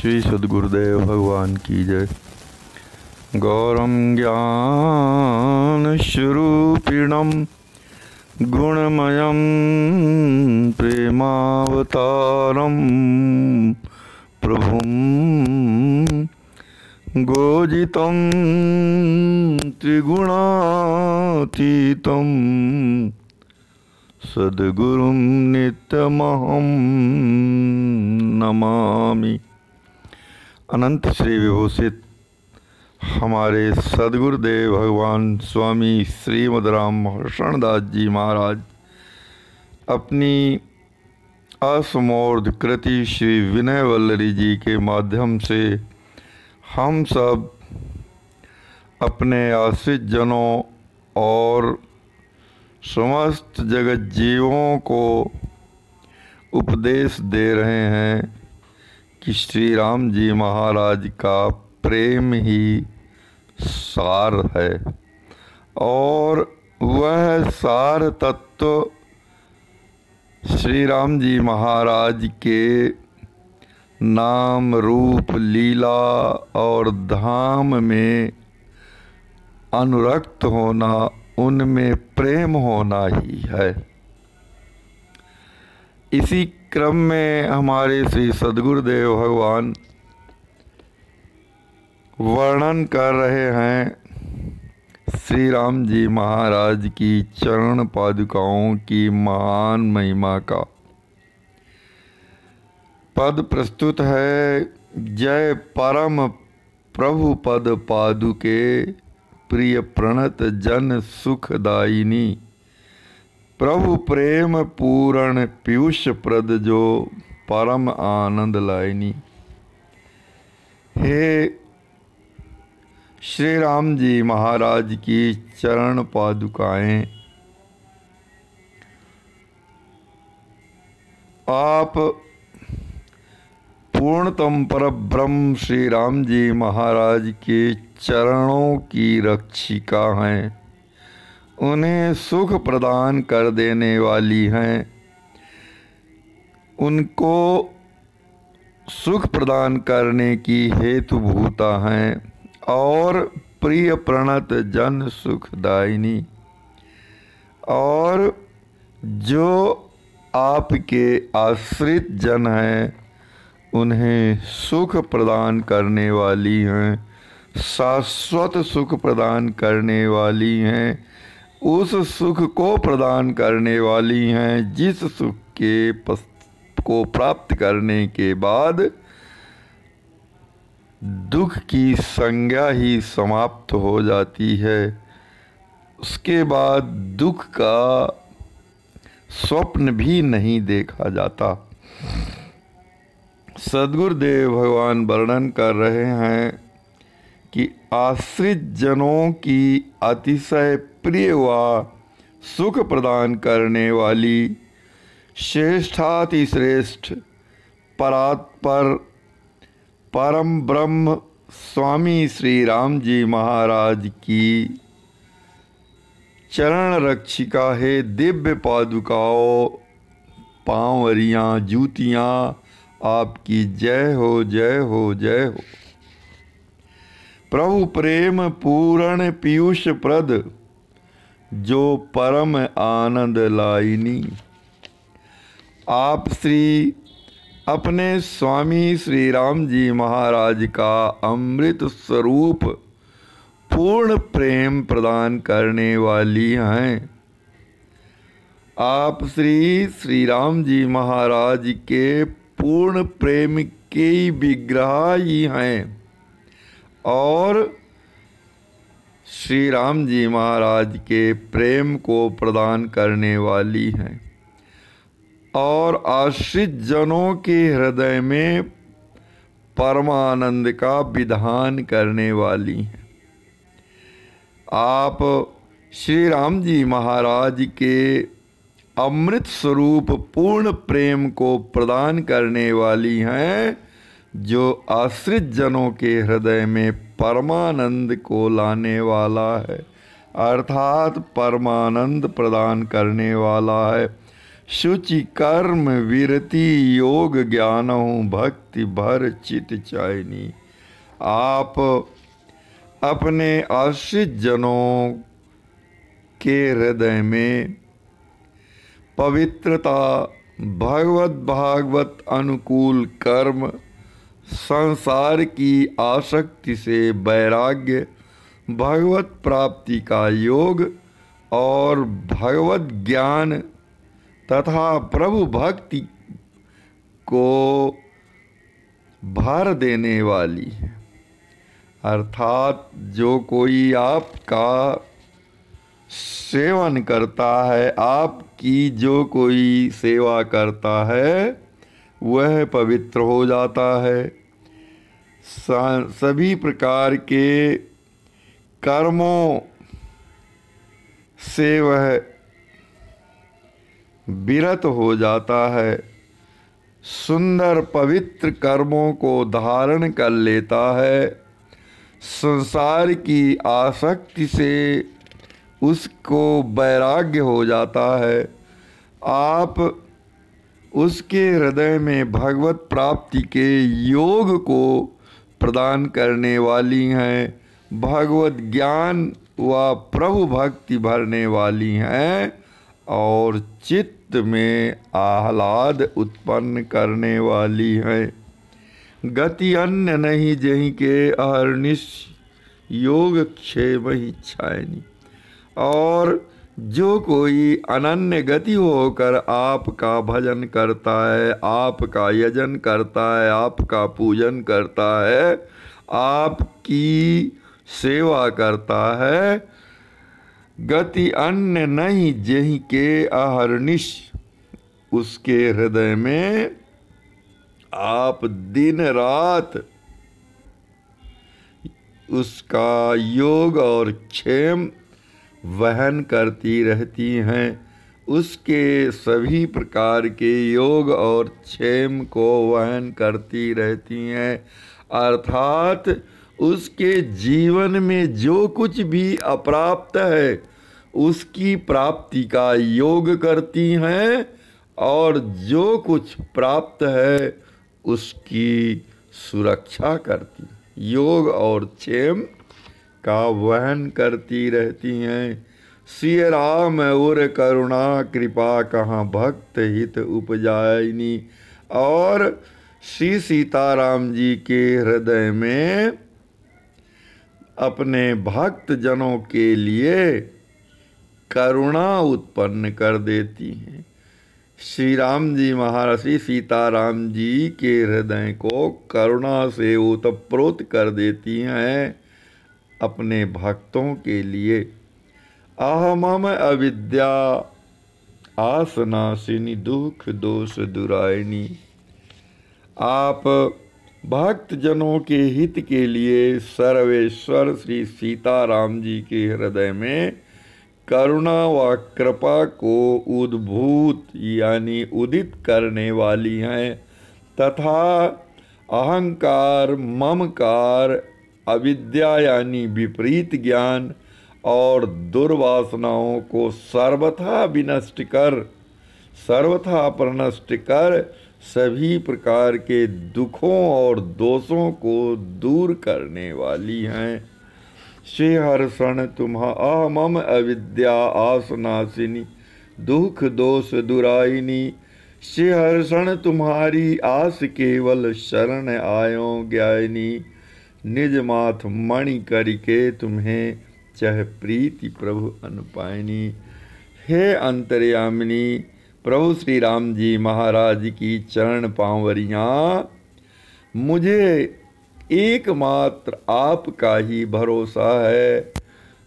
श्री सद्गुरुदेव भगवान की जय। गौरम ज्ञान स्वरूपिणम गुणमयम प्रेमावतारम प्रभुम गोजितं त्रिगुणातीतं सद्गुरुं नित्यमहं नमामि। अनंत श्री विभूषित हमारे सद्गुरुदेव भगवान स्वामी श्रीमद् रामभूषण दास जी महाराज अपनी असमोर्ध कृति श्री विनय वल्लरी जी के माध्यम से हम सब अपने आश्रित जनों और समस्त जगत जीवों को उपदेश दे रहे हैं कि श्री राम जी महाराज का प्रेम ही सार है और वह सार तत्व श्री राम जी महाराज के नाम रूप लीला और धाम में अनुरक्त होना, उनमें प्रेम होना ही है। इसी क्रम में हमारे श्री सद्गुरुदेव भगवान वर्णन कर रहे हैं श्री राम जी महाराज की चरण पादुकाओं की महान महिमा का। पद प्रस्तुत है। जय परम प्रभु पद पादुके प्रिय प्रणत जन सुखदायिनी, प्रभु प्रेम पूर्ण पीयूष प्रद जो परम आनंद लायनी। हे श्री राम जी महाराज की चरण पादुकाएं, आप पूर्णतम पर ब्रह्म श्री राम जी महाराज के चरणों की रक्षिका हैं, उन्हें सुख प्रदान कर देने वाली हैं, उनको सुख प्रदान करने की हेतुभूता हैं और प्रिय प्रणत जन सुखदायिनी। और जो आपके आश्रित जन हैं उन्हें सुख प्रदान करने वाली हैं, शाश्वत सुख प्रदान करने वाली हैं, उस सुख को प्रदान करने वाली हैं जिस सुख को प्राप्त करने के बाद दुख की संज्ञा ही समाप्त हो जाती है। उसके बाद दुख का स्वप्न भी नहीं देखा जाता। सद्गुरुदेव भगवान वर्णन कर रहे हैं कि आश्रित जनों की अतिशय प्रिय व सुख प्रदान करने वाली श्रेष्ठातिश्रेष्ठ परात्पर परम ब्रह्म स्वामी श्री राम जी महाराज की चरण रक्षिका है दिव्य पादुकाओं, पांवरियाँ, जूतियाँ, आपकी जय हो जय हो जय हो। प्रभु प्रेम पूर्ण पीयूष प्रद जो परम आनंद लायिनी। आप श्री अपने स्वामी श्री राम जी महाराज का अमृत स्वरूप पूर्ण प्रेम प्रदान करने वाली हैं। आप श्री राम जी महाराज के पूर्ण प्रेम के विग्रह ही हैं और श्री राम जी महाराज के प्रेम को प्रदान करने वाली हैं और आश्रित जनों के हृदय में परमानंद का विधान करने वाली हैं। आप श्री राम जी महाराज के अमृत स्वरूप पूर्ण प्रेम को प्रदान करने वाली हैं जो आश्रित जनों के हृदय में परमानंद को लाने वाला है, अर्थात परमानंद प्रदान करने वाला है। शुचि कर्म विरति योग ज्ञानहु भक्ति भर चित चायनी। आप अपने आश्रित जनों के हृदय में पवित्रता, भगवत भागवत अनुकूल कर्म, संसार की आसक्ति से वैराग्य, भगवत प्राप्ति का योग और भगवत ज्ञान तथा प्रभु भक्ति को भर देने वाली है। अर्थात जो कोई आपका सेवन करता है, आपकी जो कोई सेवा करता है, वह पवित्र हो जाता है। सभी प्रकार के कर्मों से वह विरत हो जाता है, सुंदर पवित्र कर्मों को धारण कर लेता है, संसार की आसक्ति से उसको वैराग्य हो जाता है। आप उसके हृदय में भगवत प्राप्ति के योग को प्रदान करने वाली हैं, भगवत ज्ञान व प्रभु भक्ति भरने वाली हैं और चित्त में आह्लाद उत्पन्न करने वाली हैं। गति अन्य नहीं जहीं के अहर्निश योग क्षेम ही छायनी। और जो कोई अनन्य गति होकर आपका भजन करता है, आपका यजन करता है, आपका पूजन करता है, आपकी सेवा करता है, गति अन्य नहीं जहीं के अहर्निश, उसके हृदय में आप दिन रात उसका योग और क्षेम वहन करती रहती हैं। उसके सभी प्रकार के योग और क्षेम को वहन करती रहती हैं। अर्थात उसके जीवन में जो कुछ भी अप्राप्त है उसकी प्राप्ति का योग करती हैं और जो कुछ प्राप्त है उसकी सुरक्षा करती, योग और क्षेम का वहन करती रहती हैं। श्री राम और करुणा कृपा कहाँ भक्त हित उपजायनी। और श्री सीताराम जी के हृदय में अपने भक्त जनों के लिए करुणा उत्पन्न कर देती हैं। श्री राम जी महाराज, श्री सीताराम जी के हृदय को करुणा से ओतप्रोत कर देती हैं अपने भक्तों के लिए। अहमम अविद्या आसनासिनी दुख दोष दुरायनी। आप भक्त जनों के हित के लिए सर्वेश्वर श्री सीताराम जी के हृदय में करुणा व कृपा को उद्भूत यानी उदित करने वाली हैं तथा अहंकार, ममकार, अविद्या यानी विपरीत ज्ञान और दुर्वासनाओं को सर्वथा विनष्ट कर, सर्वथा प्रनष्ट कर सभी प्रकार के दुखों और दोषों को दूर करने वाली हैं। श्री हर्षण तुम्हा अहमम अविद्या आसनासिनी दुख दोष दुरायनी। श्री हर्षण तुम्हारी आस केवल शरण आयो ज्ञायनी। निज माथ मणि करके तुम्हें चह प्रीति प्रभु अनुपायनी। हे अंतर्यामिनी, प्रभु श्री राम जी महाराज की चरण पांवरियाँ, मुझे एकमात्र आपका ही भरोसा है।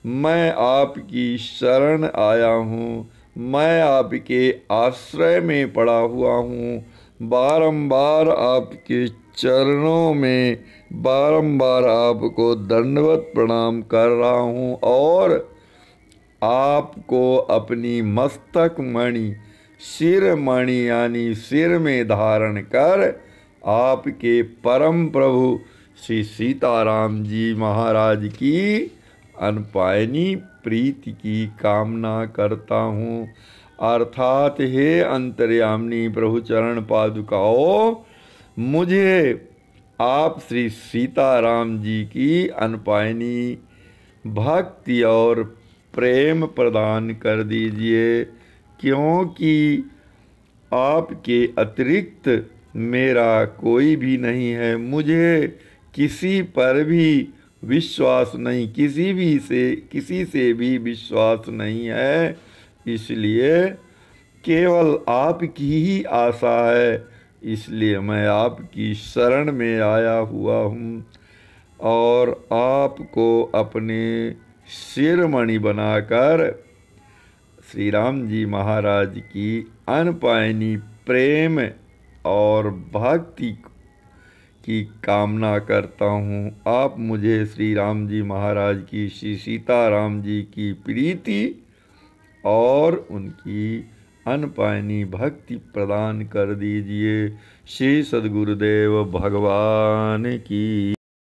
मैं आपकी शरण आया हूँ, मैं आपके आश्रय में पड़ा हुआ हूँ। बारंबार आपके चरणों में बारंबार आपको दंडवत प्रणाम कर रहा हूँ और आपको अपनी मस्तक मणि, सिर मणि यानी सिर में धारण कर आपके परम प्रभु श्री सीताराम जी महाराज की अनपायनी प्रीति की कामना करता हूँ। अर्थात हे अंतर्यामिनी प्रभु चरण पादुकाओं, मुझे आप श्री सीताराम जी की अनपायनी भक्ति और प्रेम प्रदान कर दीजिए, क्योंकि आपके अतिरिक्त मेरा कोई भी नहीं है। मुझे किसी पर भी विश्वास नहीं, किसी से भी विश्वास नहीं है, इसलिए केवल आपकी ही आशा है। इसलिए मैं आपकी शरण में आया हुआ हूँ और आपको अपने शिरोमणि बनाकर श्री राम जी महाराज की अनपायनी प्रेम और भक्ति की कामना करता हूँ। आप मुझे श्री राम जी महाराज की, श्री सीताराम जी की प्रीति और उनकी अनपायनी भक्ति प्रदान कर दीजिए। श्री सद्गुरुदेव भगवान की।